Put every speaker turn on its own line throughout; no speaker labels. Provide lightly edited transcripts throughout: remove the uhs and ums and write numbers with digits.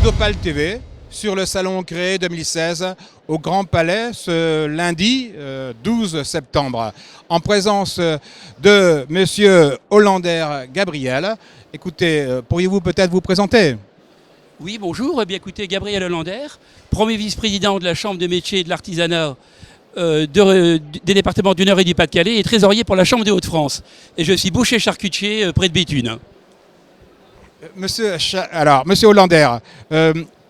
Odopal TV sur le salon créé 2016 au Grand Palais ce lundi 12 septembre en présence de Monsieur Hollander Gabriel. Écoutez, pourriez-vous peut-être vous présenter?
Oui, bonjour. Eh bien, écoutez, Gabriel Hollander, premier vice-président de la Chambre des métiers et de l'artisanat des départements du Nord et du Pas-de-Calais et trésorier pour la Chambre des Hauts-de-France. Et je suis boucher charcutier près de Béthune.
Monsieur Hollander,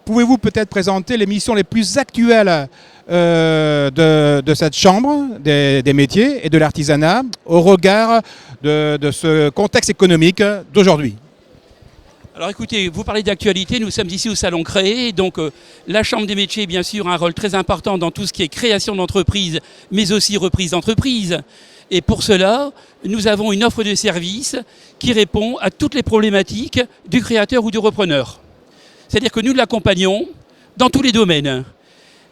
pouvez-vous peut-être présenter les missions les plus actuelles de cette Chambre des métiers et de l'artisanat au regard de ce contexte économique d'aujourd'hui?
Alors écoutez, vous parlez d'actualité, nous sommes ici au Salon Créé, donc la Chambre des métiers, bien sûr, a un rôle très important dans tout ce qui est création d'entreprise, mais aussi reprise d'entreprise. Et pour cela, nous avons une offre de services qui répond à toutes les problématiques du créateur ou du repreneur. C'est-à-dire que nous l'accompagnons dans tous les domaines.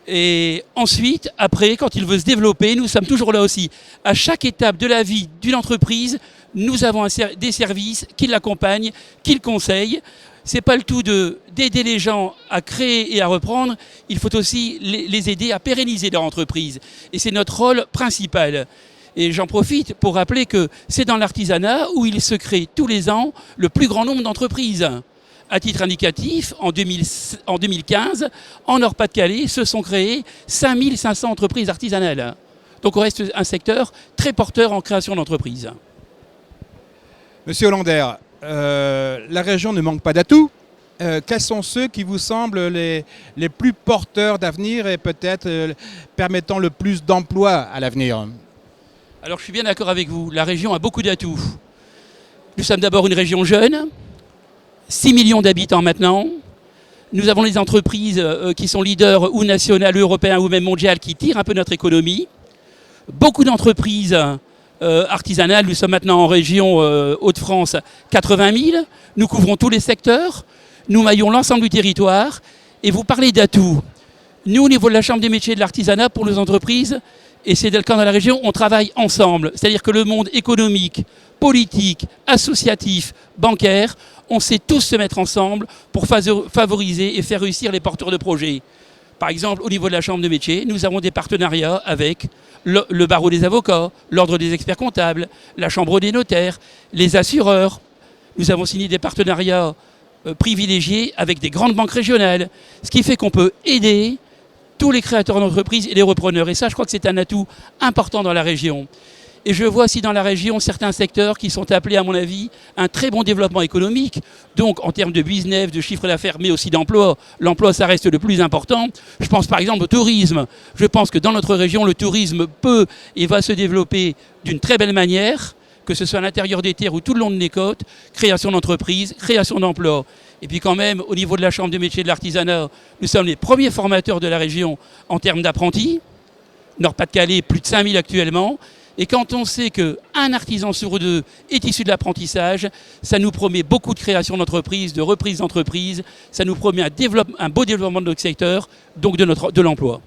Et ensuite, après, quand il veut se développer, nous sommes toujours là aussi. À chaque étape de la vie d'une entreprise, nous avons des services qui l'accompagnent, qui le conseillent. Ce n'est pas le tout d'aider les gens à créer et à reprendre, il faut aussi les aider à pérenniser leur entreprise. Et c'est notre rôle principal. Et j'en profite pour rappeler que c'est dans l'artisanat où il se crée tous les ans le plus grand nombre d'entreprises. À titre indicatif, en 2015, en Nord-Pas-de-Calais, se sont créées 5500 entreprises artisanales. Donc on reste un secteur très porteur en création d'entreprises.
Monsieur Hollander, la région ne manque pas d'atouts. Quels sont ceux qui vous semblent les plus porteurs d'avenir et peut-être permettant le plus d'emplois à l'avenir?
Alors je suis bien d'accord avec vous, la région a beaucoup d'atouts. Nous sommes d'abord une région jeune, 6 millions d'habitants maintenant. Nous avons des entreprises qui sont leaders ou nationales, ou européens ou même mondiales qui tirent un peu notre économie. Beaucoup d'entreprises artisanales, nous sommes maintenant en région Hauts-de-France, 80 000. Nous couvrons tous les secteurs, nous maillons l'ensemble du territoire. Et vous parlez d'atouts. Nous, au niveau de la Chambre des métiers et de l'artisanat, pour nos entreprises, et c'est le cas dans la région, on travaille ensemble. C'est-à-dire que le monde économique, politique, associatif, bancaire, on sait tous se mettre ensemble pour favoriser et faire réussir les porteurs de projets. Par exemple, au niveau de la Chambre de métiers, nous avons des partenariats avec le barreau des avocats, l'ordre des experts comptables, la Chambre des notaires, les assureurs. Nous avons signé des partenariats privilégiés avec des grandes banques régionales, ce qui fait qu'on peut aider tous les créateurs d'entreprises et les repreneurs. Et ça, je crois que c'est un atout important dans la région. Et je vois aussi dans la région certains secteurs qui sont appelés, à mon avis, à un très bon développement économique. Donc, en termes de business, de chiffre d'affaires, mais aussi d'emploi. L'emploi, ça reste le plus important. Je pense par exemple au tourisme. Je pense que dans notre région, le tourisme peut et va se développer d'une très belle manière, que ce soit à l'intérieur des terres ou tout le long des côtes, création d'entreprises, création d'emplois. Et puis quand même, au niveau de la Chambre des métiers et de l'artisanat, nous sommes les premiers formateurs de la région en termes d'apprentis. Nord-Pas-de-Calais, plus de 5000 actuellement. Et quand on sait qu'un artisan sur deux est issu de l'apprentissage, ça nous promet beaucoup de création d'entreprises, de reprise d'entreprises, ça nous promet un beau développement de notre secteur, donc de l'emploi.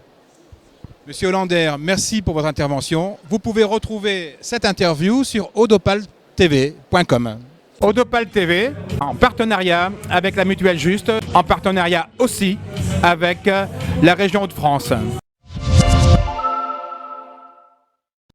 Monsieur Hollander, merci pour votre intervention. Vous pouvez retrouver cette interview sur odopaltv.com. Odopal TV, en partenariat avec la Mutuelle Juste, en partenariat aussi avec la région Hauts-de-France.